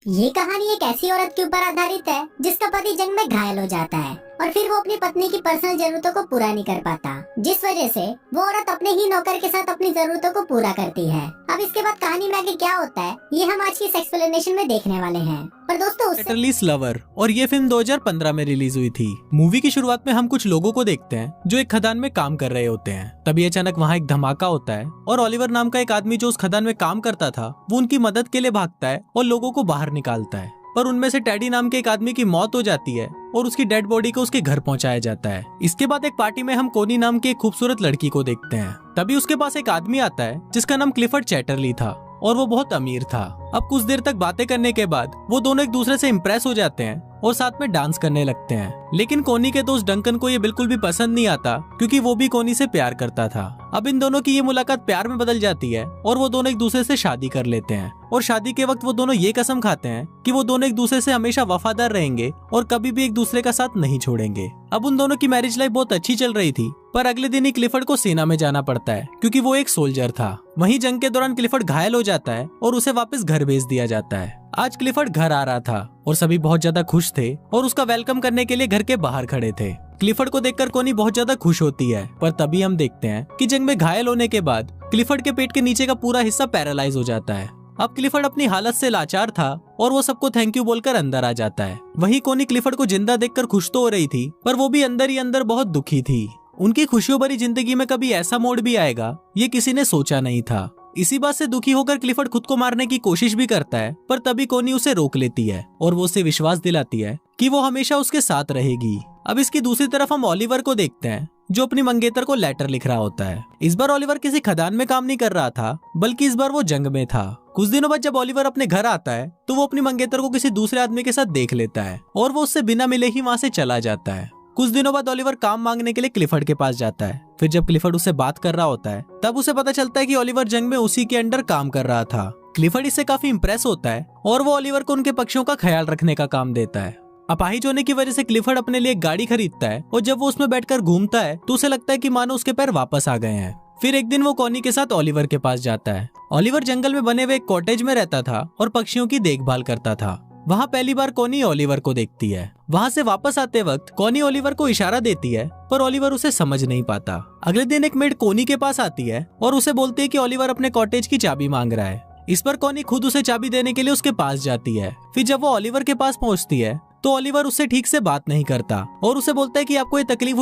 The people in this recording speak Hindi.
ये कहानी एक ऐसी औरत के ऊपर आधारित है जिसका पति जंग में घायल हो जाता है और फिर वो अपनी पत्नी की पर्सनल जरूरतों को पूरा नहीं कर पाता, जिस वजह से वो औरत अपने ही नौकर के साथ अपनी जरूरतों को पूरा करती है। अब इसके बाद कहानी में आगे क्या होता है ये हम आज की इस एक्सप्लेनेशन में देखने वाले हैं। पर दोस्तों चैटरलीज लवर और ये फिल्म 2015 में रिलीज हुई थी। मूवी की शुरुआत में हम कुछ लोगों को देखते हैं जो एक खदान में काम कर रहे होते हैं। तभी अचानक वहाँ एक धमाका होता है और ओलिवर नाम का एक आदमी जो उस खदान में काम करता था वो उनकी मदद के लिए भागता है और लोगों को बाहर निकालता है। पर उनमें से टेडी नाम के एक आदमी की मौत हो जाती है और उसकी डेड बॉडी को उसके घर पहुंचाया जाता है। इसके बाद एक पार्टी में हम कोनी नाम की एक खूबसूरत लड़की को देखते हैं। तभी उसके पास एक आदमी आता है जिसका नाम क्लिफर्ड चैटरली था और वो बहुत अमीर था। अब कुछ देर तक बातें करने के बाद वो दोनों एक दूसरे से इम्प्रेस हो जाते हैं और साथ में डांस करने लगते हैं। लेकिन कोनी के दोस्त डंकन को ये बिल्कुल भी पसंद नहीं आता क्योंकि वो भी कोनी से प्यार करता था। अब इन दोनों की ये मुलाकात प्यार में बदल जाती है और वो दोनों एक दूसरे से शादी कर लेते हैं। और शादी के वक्त वो दोनों ये कसम खाते हैं कि वो दोनों एक दूसरे से हमेशा वफादार रहेंगे और कभी भी एक दूसरे का साथ नहीं छोड़ेंगे। अब उन दोनों की मैरिज लाइफ बहुत अच्छी चल रही थी, पर अगले दिन ही क्लिफर्ड को सेना में जाना पड़ता है क्योंकि वो एक सोल्जर था। वहीं जंग के दौरान क्लिफर्ड घायल हो जाता है और उसे वापस घर भेज दिया जाता है। आज क्लिफर्ड घर आ रहा था और सभी बहुत ज्यादा खुश थे और उसका वेलकम करने के लिए घर के बाहर खड़े थे। क्लिफर्ड को देखकर कोनी बहुत ज्यादा खुश होती है, पर तभी हम देखते हैं कि जंग में घायल होने के बाद क्लिफर्ड के पेट के नीचे का पूरा हिस्सा पैरालाइज हो जाता है। अब क्लिफर्ड अपनी हालत से लाचार था और वो सबको थैंक यू बोलकर अंदर आ जाता है। वहीं कोनी क्लिफर्ड को जिंदा देखकर खुश तो हो रही थी, पर वो भी अंदर ही अंदर बहुत दुखी थी। उनकी खुशियों भरी जिंदगी में कभी ऐसा मोड़ भी आएगा ये किसी ने सोचा नहीं था। इसी बात से दुखी होकर क्लिफर्ड खुद को मारने की कोशिश भी करता है, पर तभी कोनी उसे रोक लेती है और वो उसे विश्वास दिलाती है कि वो हमेशा उसके साथ रहेगी। अब इसकी दूसरी तरफ हम ओलिवर को देखते हैं जो अपनी मंगेतर को लेटर लिख रहा होता है। इस बार ओलिवर किसी खदान में काम नहीं कर रहा था, बल्कि इस बार वो जंग में था। कुछ दिनों बाद जब ओलिवर अपने घर आता है तो वो अपनी मंगेतर को किसी दूसरे आदमी के साथ देख लेता है और वो उससे बिना मिले ही वहाँ से चला जाता है। कुछ दिनों बाद ओलिवर काम मांगने के लिए क्लिफर्ड के पास जाता है। फिर जब क्लिफर्ड उससे बात कर रहा होता है तब उसे पता चलता है कि ओलिवर जंग में उसी के अंडर काम कर रहा था। क्लिफर्ड इससे काफी इम्प्रेस होता है और वो ओलिवर को उनके पक्षियों का ख्याल रखने का काम देता है। अपाहिज होने की वजह से क्लिफर्ड अपने लिए एक गाड़ी खरीदता है और जब वो उसमें बैठकर घूमता है तो उसे लगता है कि मानो उसके पैर वापस आ गए हैं। फिर एक दिन वो कोनी के साथ ओलिवर के पास जाता है। ओलिवर जंगल में बने हुए एक कॉटेज में रहता था और पक्षियों की देखभाल करता था। वहाँ पहली बार कोनी ओलिवर को देखती है। वहाँ से वापस आते वक्त कोनी ओलिवर को इशारा देती है, पर ओलिवर उसे समझ नहीं पाता। अगले दिन एक मेड कोनी के पास आती है और उसे बोलती है कि ओलिवर अपने कॉटेज की चाबी मांग रहा है। इस पर कोनी खुद उसे चाबी देने के लिए उसके पास जाती है। फिर जब वो ओलिवर के पास पहुँचती है तो ओलिवर उससे ठीक से बात नहीं करता और उसे बोलता है कि आपको ये तकलीफ